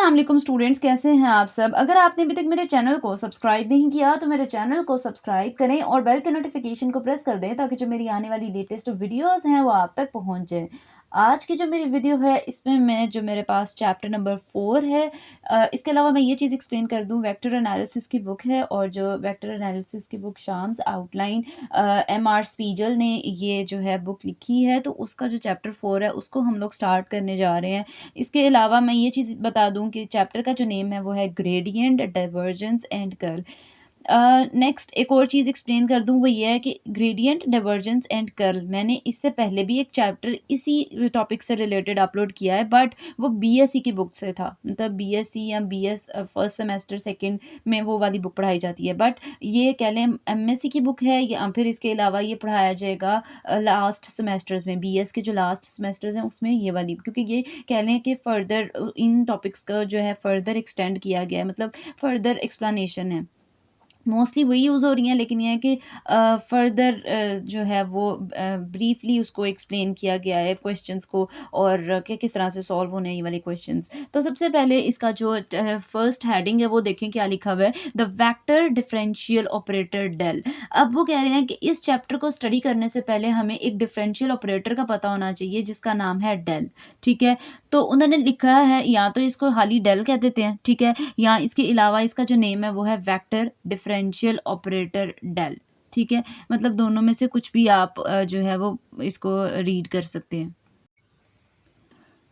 अस्सलाम वालेकुम स्टूडेंट्स, कैसे हैं आप सब। अगर आपने अभी तक मेरे चैनल को सब्सक्राइब नहीं किया तो मेरे चैनल को सब्सक्राइब करें और बेल के नोटिफिकेशन को प्रेस कर दें ताकि जो मेरी आने वाली लेटेस्ट वीडियोस हैं वो आप तक पहुंच जाए। आज की जो मेरी वीडियो है इसमें मैं जो मेरे पास चैप्टर नंबर 4 है, इसके अलावा मैं ये चीज़ एक्सप्लेन कर दूं, वेक्टर एनालिसिस की बुक है और जो वेक्टर एनालिसिस की book Schaum's outline M R Spiegel ने ये जो है बुक लिखी है, तो उसका जो चैप्टर 4 है उसको हम लोग स्टार्ट करने जा रहे हैं। इसके अलावा मैं ये चीज़ बता दूं कि चैप्टर का जो नेम है वो है gradient, divergence and curl. Next एक और चीज़ एक्सप्लेन कर दूं, वो ये है कि ग्रेडियंट, डाइवर्जेंस एंड कर्ल मैंने इससे पहले भी एक चैप्टर इसी टॉपिक से रिलेटेड अपलोड किया है, बट वो बीएससी की बुक से था। मतलब बीएससी या बीएस फर्स्ट सेमेस्टर सेकंड में वो वाली बुक पढ़ाई जाती है, बट ये कह लें एमएससी की बुक है या फिर इसके अलावा ये पढ़ाया जाएगा लास्ट सेमेस्टर्स में, बीएस के जो लास्ट सेमेस्टर्स हैं उसमें ये वाली, क्योंकि ये कह लें कि फर्दर इन टॉपिक्स का जो है फर्दर एक्सटेंड किया गया है, मतलब फर्दर एक्सप्लेनेशन है। मोस्टली वही यूज़ हो रही हैं, लेकिन ये है कि फर्दर जो है वो ब्रीफली उसको एक्सप्लेन किया गया है क्वेश्चंस को, और कि किस तरह से सॉल्व होने हैं ये वाले क्वेश्चंस। तो सबसे पहले इसका जो फर्स्ट हेडिंग है वो देखें क्या लिखा हुआ है, the vector differential operator del. अब वो कह रहे हैं कि इस चैप्टर को स्टडी करने से पहले हमें एक डिफरेंशियल ऑपरेटर का पता होना चाहिए जिसका नाम है डेल। ठीक है, तो उन्होंने लिखा है, या तो इसको खाली डेल कह देते हैं, ठीक है, या इसके अलावा इसका जो नेम है वो है वेक्टर डिफरेंशियल ऑपरेटर डेल। ठीक है, मतलब दोनों में से कुछ भी आप जो है वो इसको रीड कर सकते हैं।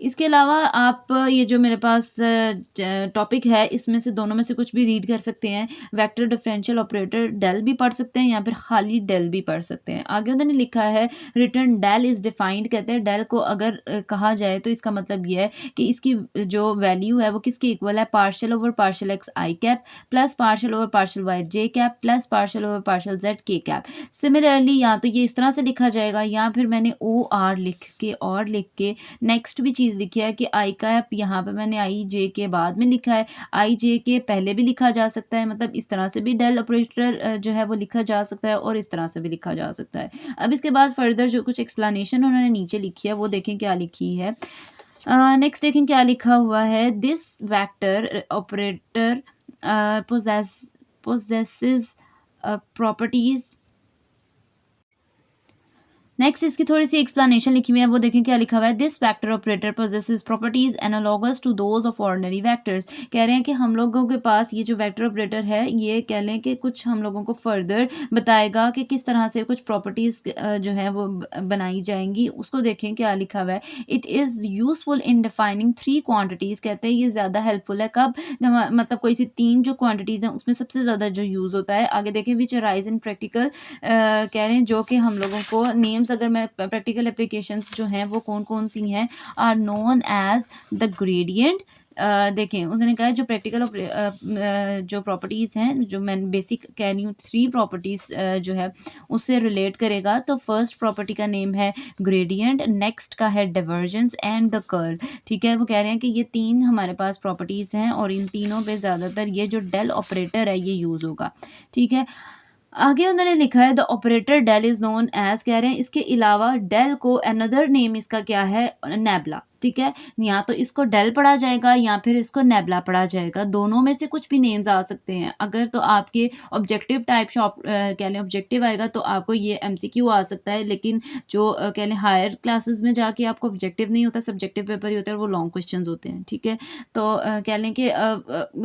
इसके अलावा आप ये जो मेरे पास टॉपिक है इसमें से दोनों में से कुछ भी रीड कर सकते हैं। वेक्टर डिफरेंशियल ऑपरेटर डेल भी पढ़ सकते हैं या फिर खाली डेल भी पढ़ सकते हैं। आगे उन्होंने लिखा है रिटर्न डेल इज डिफाइंड, कहते हैं डेल को अगर कहा जाए तो इसका मतलब ये है कि इसकी जो वैल्यू है वो किसके इक्वल है, partial over partial X I cap plus partial over partial Y J cap plus partial over partial Z K cap. Similarly या तो ये इस तरह से लिखा जाएगा या फिर मैंने ओ आर लिख के नेक्स्ट भी चीज़ लिखी है कि आई का यहाँ पे मैंने आई जे के बाद में लिखा है, आई जे के पहले भी लिखा जा सकता है, मतलब इस तरह से भी डेल ऑपरेटर जो है वो लिखा जा सकता है और इस तरह से भी लिखा जा सकता है। अब इसके बाद फर्दर जो कुछ एक्सप्लेनेशन उन्होंने नीचे लिखी है वो देखें क्या लिखी है। नेक्स्ट देखें क्या लिखा हुआ है, this vector operator possesses properties. Next इसकी थोड़ी सी एक्सप्लेनेशन लिखी हुई है, वो देखें क्या लिखा हुआ है, this vector operator possesses properties analogous to those of ordinary vectors. कह रहे हैं कि हम लोगों के पास ये जो वेक्टर ऑपरेटर है ये कह लें कि कुछ हम लोगों को फर्दर बताएगा कि किस तरह से कुछ प्रॉपर्टीज जो है वो बनाई जाएंगी। उसको देखें क्या लिखा हुआ है, it is useful in defining 3 quantities. कहते हैं ये ज़्यादा हेल्पफुल है कब, मतलब कोई सी 3 जो क्वान्टिटीज़ हैं उसमें सबसे ज़्यादा जो यूज़ होता है। आगे देखें विच अराइज इन प्रैक्टिकल, कह रहे हैं जो कि हम लोगों को नेम्स, अगर मैं प्रैक्टिकल एप्लीकेशंस जो हैं वो कौन कौन सी हैं, are known as the gradient. देखें उन्होंने कहा जो प्रैक्टिकल जो प्रॉपर्टीज़ हैं, जो मैं बेसिक कह रही हूँ 3 प्रॉपर्टीज़ जो है उससे रिलेट करेगा। तो फर्स्ट प्रॉपर्टी का नेम है ग्रेडियंट, नेक्स्ट का है डाइवर्जेंस एंड द कर्ल। ठीक है, वो कह रहे हैं कि ये 3 हमारे पास प्रॉपर्टीज़ हैं और इन तीनों पे ज़्यादातर ये जो डेल ऑपरेटर है ये यूज़ होगा। ठीक है, आगे उन्होंने लिखा है the operator del is known as, कह रहे हैं इसके अलावा डेल को अनदर नेम इसका क्या है, नेबला। ठीक है, या तो इसको डेल पढ़ा जाएगा या फिर इसको नेबला पढ़ा जाएगा, दोनों में से कुछ भी नेम्स आ सकते हैं। अगर तो आपके ऑब्जेक्टिव टाइप शॉप कह लें ऑब्जेक्टिव आएगा तो आपको ये एमसीक्यू आ सकता है, लेकिन जो कह लें हायर क्लासेस में जाके आपको ऑब्जेक्टिव नहीं होता, सब्जेक्टिव पेपर ही होता है, वो लॉन्ग क्वेश्चंस होते हैं। ठीक है, तो कह लें कि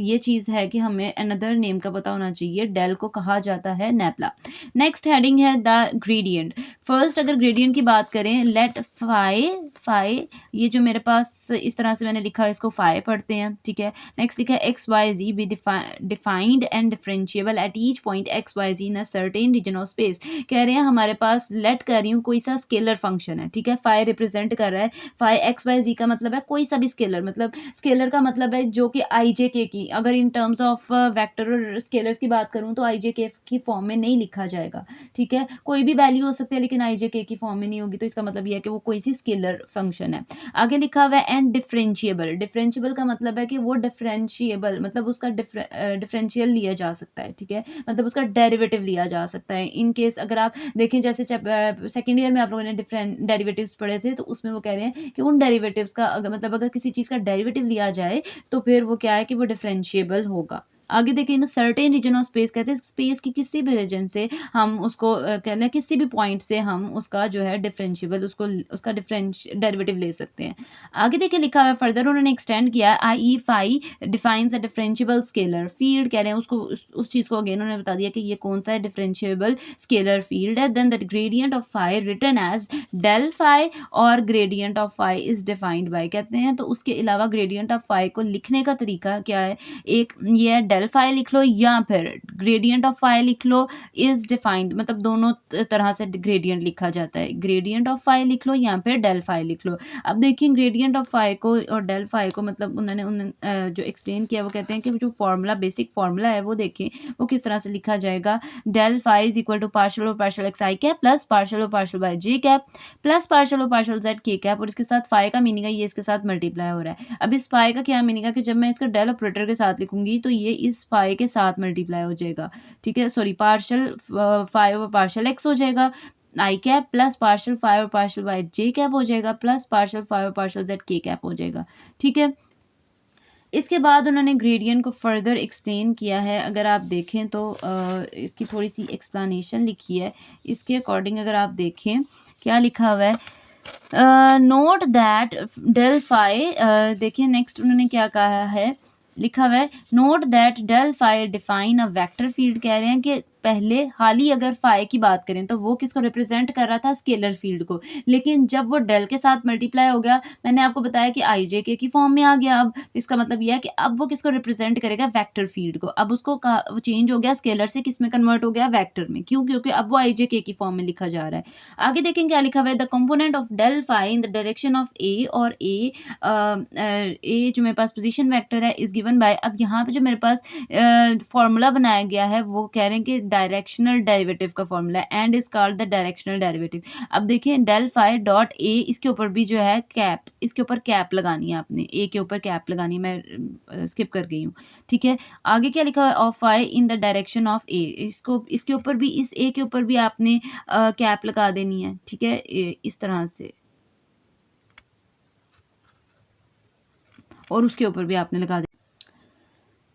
ये चीज़ है कि हमें अनदर नेम का पता होना चाहिए, डेल को कहा जाता है नेबला। नेक्स्ट हेडिंग है द ग्रेडियंट। फर्स्ट अगर ग्रेडियंट की बात करें, लेट फाई ये जो मेरे पास इस तरह से मैंने लिखा है इसको फाई पढ़ते हैं। ठीक है, नेक्स्ट लिखा है X Y Z be defined and differentiable at each point X Y Z in a certain region of space. कह रहे हैं हमारे पास लेट कर रही हूँ कोई सा स्केलर फंक्शन है। ठीक है, फाई रिप्रेजेंट कर रहा है, फाई एक्स वाई जी का मतलब है कोई सा भी स्केलर, मतलब स्केलर का मतलब है जो कि आई जे के की, अगर इन टर्म्स ऑफ वेक्टर और स्केलर्स की बात करूँ तो आई जे के की फॉर्म में नहीं लिखा जाएगा। ठीक है, कोई भी वैल्यू हो सकती है लेकिन आई जे के की फॉर्म में नहीं होगी, तो इसका मतलब यह है कि वो कोई सी स्केलर फंक्शन है। आगे आगे लिखा हुआ है एंड डिफरेंशिएबल। डिफरेंशिएबल का मतलब है कि वो डिफरेंशिएबल मतलब उसका डिफरेंशियल लिया जा सकता है, ठीक है, मतलब उसका डेरिवेटिव लिया जा सकता है। इन केस अगर आप देखें जैसे सेकेंड ईयर में आप लोगों ने डिफरेंट डेरिवेटिव्स पढ़े थे, तो उसमें वो कह रहे हैं कि उन डेरिवेटिव्स का मतलब अगर किसी चीज़ का डेरिवेटिव लिया जाए तो फिर वो क्या है कि वो डिफरेंशिएबल होगा। आगे देखिए in certain region of space, कहते हैं स्पेस की किसी भी रीजन से हम उसको कह लें किसी भी पॉइंट से हम उसका जो है डिफरेंशिएबल उसका डेरिवेटिव ले सकते हैं। आगे देखिए लिखा हुआ है फर्दर उन्होंने एक्सटेंड किया I phi defines a differentiable scalar field, कह रहे हैं उसको उस चीज़ को अगेन उन्होंने बता दिया कि ये कौन सा है डिफरेंशिएबल स्केलर फील्ड है। Then the gradient of phi written as del phi और gradient of phi is defined by, कहते हैं तो उसके अलावा ग्रेडियंट ऑफ फाई को लिखने का तरीका क्या है, एक ये डेल फाई लिख लो या फिर ग्रेडियंट ऑफ फाई लिख लो, इज डिफाइंड मतलब दोनों तरह से ग्रेडियंट लिखा जाता है, ग्रेडियंट ऑफ फाई लिख लो या फिर डेल फाई लिख लो। अब देखिए ग्रेडियंट ऑफ फाई को और डेल फाई को मतलब उन्होंने जो एक्सप्लेन किया वो कहते हैं कि जो फॉर्मूला बेसिक फॉर्मूला है वो देखें वो किस तरह से लिखा जाएगा। Del phi is equal to partial और partial X I cap plus partial और partial by J cap plus partial और पार्शियल जेड के कैप, और इसके साथ फाई का मीनिंग है ये इसके साथ मल्टीप्लाई हो रहा है। अब इस फाई का क्या मीनिंग है कि जब मैं इसका डेल ऑपरेटर के साथ लिखूंगी तो ये इस फाई के साथ मल्टीप्लाई हो जाएगा, ठीक है, sorry partial phi over partial X हो जाएगा I cap plus partial phi और पार्शियल वाई जे कैप हो जाएगा प्लस पार्शियल फाई और पार्शियल जेड के कैप हो जाएगा, ठीक है। इसके बाद उन्होंने ग्रेडियंट को फर्दर एक्सप्लेन किया है। अगर आप देखें तो इसकी थोड़ी सी एक्सप्लेनेशन लिखी है, इसके अकॉर्डिंग अगर आप देखें क्या लिखा हुआ है, नोट दैट डेल फाई, देखिए नेक्स्ट उन्होंने क्या कहा है, लिखा हुआ है note that del phi define a vector field, कह रहे हैं कि पहले हाल ही अगर फाई की बात करें तो वो किसको रिप्रेजेंट कर रहा था, स्केलर फील्ड को, लेकिन जब वो डेल के साथ मल्टीप्लाई हो गया मैंने आपको बताया कि आई जे के की फॉर्म में आ गया। अब इसका मतलब यह है कि अब वो किसको रिप्रेजेंट करेगा, वेक्टर फील्ड को। अब उसको वो चेंज हो गया स्केलर से किस में कन्वर्ट हो गया, वेक्टर में, क्यों, क्योंकि अब वो आई जे के की फॉर्म में लिखा जा रहा है। आगे देखें क्या लिखा हुआ है, the component of del phi in the direction of A, और ए जो मेरे पास पोजीशन वेक्टर है इज गिवन बाय, अब यहाँ पे जो मेरे पास फॉर्मूला बनाया गया है वो कह रहे हैं कि डायरेक्शनल डेरिवेटिव का formula and is called the directional derivative. अब देखिए डेल फाई डॉट ए, इसके ऊपर भी जो है कैप, इसके ऊपर कैप लगानी है आपने, ए के ऊपर कैप लगानी है, मैं स्किप कर गई हूँ, ठीक है। आगे क्या लिखा है, of phi in the direction of A, इसको इसके ऊपर भी इस ए के ऊपर भी आपने कैप लगा देनी है, ठीक है, इस तरह से, और उसके ऊपर भी आपने लगा देना।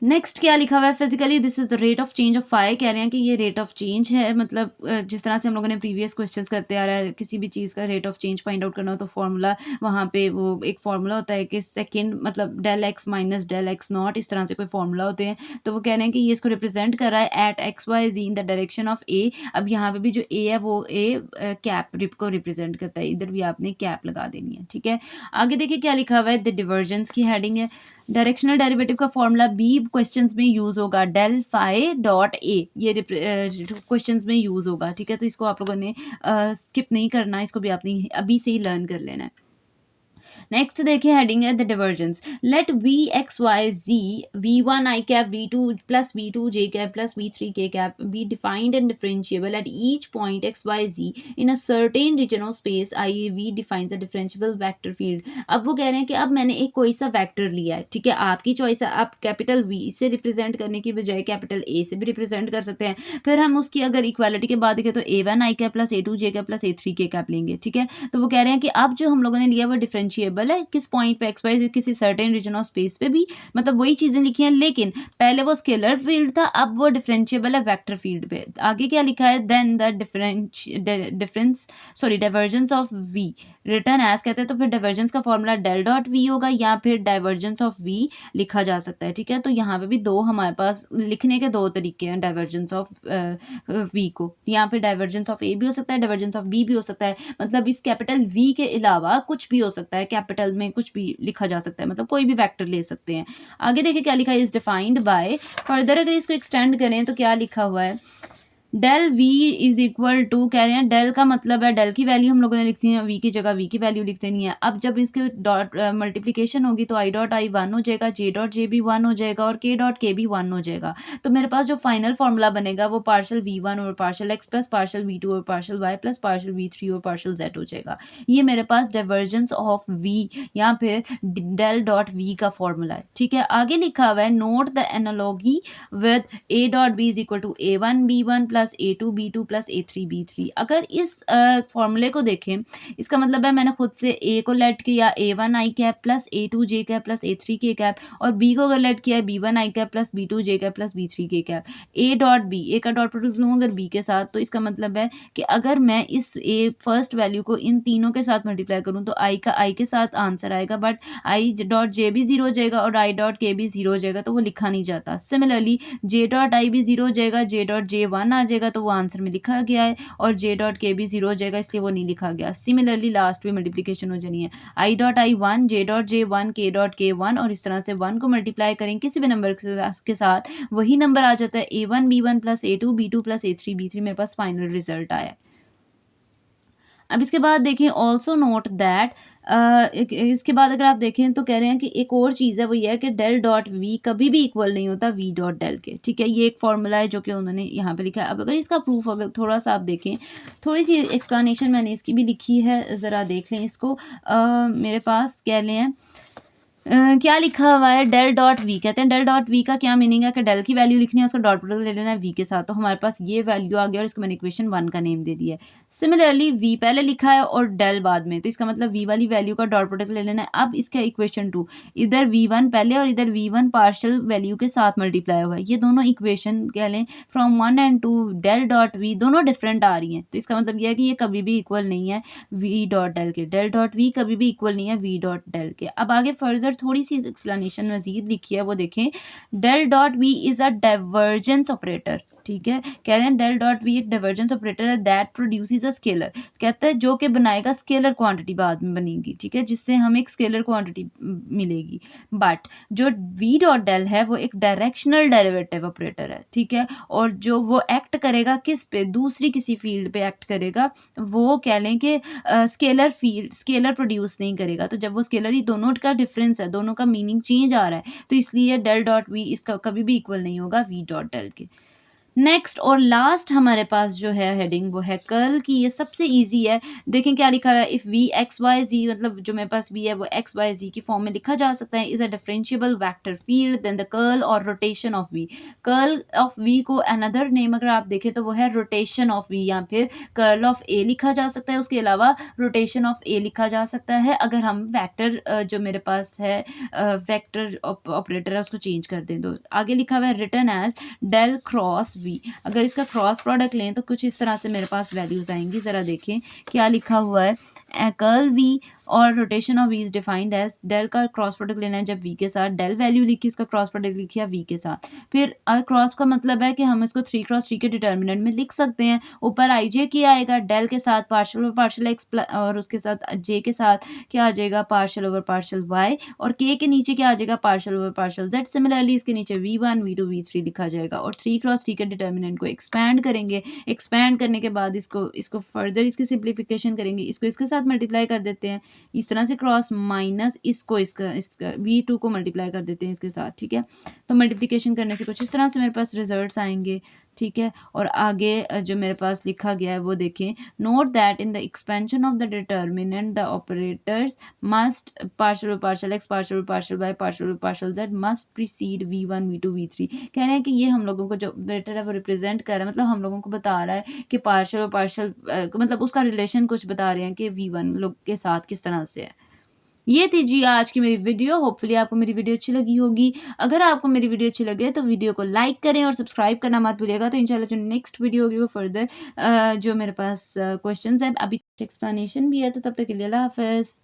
नेक्स्ट क्या लिखा हुआ है, physically this is the rate of change of phi, कह रहे हैं कि ये रेट ऑफ चेंज है, मतलब जिस तरह से हम लोगों ने प्रीवियस क्वेश्चंस करते आ रहा है किसी भी चीज़ का rate of change find out करना हो तो फॉर्मूला वहाँ पे वो एक फॉर्मूला होता है कि सेकंड मतलब del X minus del X naught, इस तरह से कोई फॉर्मूला होते हैं, तो वो कह रहे हैं कि ये इसको रिप्रेजेंट कर रहा है at X Y Z in the direction of A. अब यहाँ पे भी जो ए है वो ए कैप को रिप्रेजेंट करता है, इधर भी आपने कैप लगा देनी है, ठीक है। आगे देखिए क्या लिखा हुआ है, द डिवर्जेंस की हेडिंग है, डायरेक्शनल डेरिवेटिव का फॉर्मूला बी क्वेश्चंस में यूज होगा, डेल फाई डॉट ए, ये क्वेश्चंस में यूज होगा, ठीक है, तो इसको आप लोगों ने स्किप नहीं करना, इसको भी आपने अभी से ही लर्न कर लेना है। नेक्स्ट देखिए हेडिंग है the divergence, let V X Y Z V one I cap V two plus V two J cap plus V three K cap be defined and differentiable at each point X Y Z in a certain region of space, I V defines a differentiable vector field. अब वो कह रहे हैं कि अब मैंने एक कोई सा वेक्टर लिया है, ठीक है, आपकी चॉइस है, आप कैपिटल वी से रिप्रेजेंट करने की बजाय कैपिटल ए से भी रिप्रेजेंट कर सकते हैं। फिर हम उसकी अगर इक्वालिटी के बाद देखें तो A one I cap plus A two J cap plus A three K cap लेंगे, ठीक है। तो वो कह रहे हैं कि अब जो हम लोगों ने लिया वो डिफरेंशिएबल है किस पॉइंट पे, एक्स वाई किसी सर्टेन रीजन ऑफ स्पेस पे भी, मतलब वही चीजें लिखी हैं, लेकिन पहले वो स्केलर फील्ड था, अब वो डिफरेंशिएबल है वेक्टर फील्ड पे। आगे क्या लिखा है, then the divergence of V written as, कहते हैं तो फिर डाइवर्जेंस का फॉर्मूला डेल डॉट वी होगा या फिर डाइवर्जेंस ऑफ वी लिखा जा सकता है, ठीक है। तो यहाँ पे भी दो हमारे पास लिखने के दो तरीके हैं डाइवर्जेंस ऑफ वी को, यहाँ पे डाइवर्जेंस ऑफ ए भी हो सकता है, डाइवर्जेंस ऑफ बी भी हो सकता है, मतलब इस कैपिटल वी के अलावा कुछ भी हो सकता है, कैपिटल में कुछ भी लिखा जा सकता है, मतलब कोई भी वेक्टर ले सकते हैं। आगे देखिए क्या लिखा है, इज डिफाइंड बाय, फर्दर अगर इसको एक्सटेंड करें तो क्या लिखा हुआ है, del V is equal to कह रहे हैं डेल का मतलब है डेल की वैल्यू हम लोगों ने लिखती है वी की जगह वी की वैल्यू लिख देनी है। अब जब इसके डॉट मल्टीप्लिकेशन होगी तो आई डॉट आई 1 हो जाएगा, जे डॉट जे भी 1 हो जाएगा और के डॉट के भी 1 हो जाएगा। तो मेरे पास जो फाइनल फॉर्मूला बनेगा वो पार्शल v1 और partial x plus partial v2 और partial y plus partial v3 और पार्शल z हो जाएगा। ये मेरे पास डाइवर्जेंस ऑफ v या फिर डेल डॉट v का फॉर्मूला है। ठीक है, आगे लिखा हुआ है note the analogy with a dot b is equal to a1 b1 plus a2 b2 plus a3 b3। अगर इस फॉर्मूले को देखें, इसका मतलब है मैंने खुद से a को लेट किया a1 i cap plus a2 j cap plus a3 k cap और b को अगर लेट किया b1 i cap plus b2 j cap plus b3 k cap. a dot b, a का डॉट प्रोडक्ट लूँ अगर b के साथ, तो इसका मतलब है कि अगर मैं इस a फर्स्ट वैल्यू को इन तीनों के साथ मल्टीप्लाई करूँ तो i का i के साथ आंसर आएगा, बट i डॉट j भी 0 हो जाएगा और i डॉट k भी 0 हो जाएगा, तो वो लिखा नहीं जाता। सिमिलरली जे डॉट आई भी 0 हो जाएगा, जे डॉट जे 1 आ जाएगा, तो वो आंसर में लिखा गया है, और जे डॉट के भी 0 हो जाएगा इसलिए वो नहीं लिखा गया। सिमिलरली लास्ट में मल्टीप्लिकेशन हो जानी है I dot I 1, J dot J 1, के डॉट के 1, और इस तरह से 1 को मल्टीप्लाई करें किसी भी नंबर के साथ, वही नंबर आ जाता है a1 b1 plus a2 b2 plus a3 b3। मेरे पास फाइनल रिजल्ट आया। अब इसके बाद देखें ऑल्सो नोट दैट इसके बाद अगर आप देखें तो कह रहे हैं कि एक और चीज़ है, वो ये है कि डेल डॉट वी कभी भी इक्वल नहीं होता वी डॉट डेल के। ठीक है, ये एक फॉर्मूला है जो कि उन्होंने यहाँ पे लिखा है। अब अगर इसका प्रूफ अगर थोड़ा सा आप देखें, थोड़ी सी एक्सप्लेनेशन मैंने इसकी भी लिखी है, ज़रा देख लें इसको। मेरे पास कह लें क्या लिखा हुआ है डेल डॉट वी। कहते हैं डेल डॉट वी का क्या मीनिंग है कि डेल की वैल्यू लिखनी है, उसका डॉट प्रोडक्ट ले लेना है वी के साथ। तो हमारे पास ये वैल्यू आ गया और इसको मैंने इक्वेशन 1 का नेम दे दिया है। सिमिलरली वी पहले लिखा है और डेल बाद में, तो इसका मतलब वी वाली वैल्यू का डॉट प्रोडक्ट ले लेना है। अब इसका इक्वेशन 2, इधर v1 पहले और इधर v1 पार्शियल वैल्यू के साथ मल्टीप्लाई हुआ है। ये दोनों इक्वेशन कह लें from 1 and 2 del dot V दोनों डिफरेंट आ रही हैं, तो इसका मतलब यह है कि ये कभी भी इक्वल नहीं है वी डॉट डेल के। डेल डॉट वी कभी भी इक्वल नहीं है वी डॉट डेल के। अब आगे फर्दर थोड़ी सी एक्सप्लेनेशन मजीद लिखी है, वो देखें। Del dot V is a divergence operator. ठीक है, कह रहे हैं डेल डॉट वी एक डाइवर्जेंस ऑपरेटर है दैट प्रोड्यूसेस अ स्केलर। कहता है जो कि बनाएगा स्केलर क्वांटिटी, बाद में बनेगी। ठीक है, जिससे हमें एक स्केलर क्वांटिटी मिलेगी। बट जो वी डॉट डेल है वो एक डायरेक्शनल डेरिवेटिव ऑपरेटर है। ठीक है, और जो वो एक्ट करेगा किस पे, दूसरी किसी फील्ड पे एक्ट करेगा। वो कह लें कि स्केलर फील्ड स्केलर प्रोड्यूस नहीं करेगा। तो जब वो स्केलर, ही दोनों का डिफरेंस है, दोनों का मीनिंग चेंज आ रहा है, तो इसलिए डेल डॉट वी इसका कभी भी इक्वल नहीं होगा वी डॉट डेल के। नेक्स्ट और लास्ट हमारे पास जो है हेडिंग, वो है कर्ल की। ये सबसे इजी है। देखें क्या लिखा है, इफ़ वी एक्स वाई जी, मतलब जो मेरे पास वी है वो एक्स वाई जी की फॉर्म में लिखा जा सकता है, is a differentiable vector field then the curl और rotation of V. Curl of V को अनदर नेम अगर आप देखें तो वो है रोटेशन ऑफ वी, या फिर कर्ल ऑफ ए लिखा जा सकता है, उसके अलावा रोटेशन ऑफ ए लिखा जा सकता है अगर हम वेक्टर जो मेरे पास है वेक्टर ऑपरेटर है उसको चेंज कर दें। तो आगे लिखा हुआ है written as del cross V. अगर इसका क्रॉस प्रोडक्ट लें तो कुछ इस तरह से मेरे पास वैल्यूज आएंगी। ज़रा देखें क्या लिखा हुआ है, कर्ल वी और rotation of V is defined as del का क्रॉस प्रोडक्ट लेना है जब वी के साथ, डेल वैल्यू लिखी, उसका क्रॉस प्रोडक्ट लिखिए वी के साथ। फिर क्रॉस का मतलब है कि हम इसको 3x3 के डिटर्मिनेंट में लिख सकते हैं। ऊपर आई जे की आएगा, डेल के साथ पार्शियल ओवर पार्शियल एक्स और उसके साथ जे के साथ क्या आ जाएगा, पार्शियल ओवर पार्शियल वाई, और के नीचे क्या आ जाएगा, partial over partial Z. Similarly इसके नीचे v1 v2 v3 लिखा जाएगा, और 3x3 के डिटर्मिनेंट को एक्सपैंड करेंगे। एक्सपैंड करने के बाद इसको फर्दर इसकी सिंप्लीफिकेशन करेंगे, इसको इसके साथ मल्टीप्लाई कर देते हैं इस तरह से, क्रॉस माइनस इसको इसका v2 को मल्टीप्लाई कर देते हैं इसके साथ। ठीक है, तो मल्टीप्लिकेशन करने से कुछ इस तरह से मेरे पास रिजल्ट्स आएंगे। ठीक है, और आगे जो मेरे पास लिखा गया है वो देखें। Note that in the expansion of the determinant the operators must partial partial x partial partial y partial partial z must precede v1 v2 v3। कह रहे हैं कि ये हम लोगों को जो ऑपरेटर है वो रिप्रेजेंट कर रहा है, मतलब हम लोगों को बता रहा है कि पार्शियल पार्शियल मतलब उसका रिलेशन कुछ बता रहे हैं कि v1 लोग के साथ किस तरह से है। ये थी जी आज की मेरी वीडियो। होपफुली आपको मेरी वीडियो अच्छी लगी होगी। अगर आपको मेरी वीडियो अच्छी लगे तो वीडियो को लाइक करें और सब्सक्राइब करना मत भूलिएगा। तो इंशाल्लाह जो नेक्स्ट वीडियो होगी वो फर्दर जो मेरे पास क्वेश्चंस है, अभी एक्सप्लेनेशन भी है, तो तब तक के लिए अल्लाह हाफ़िज़।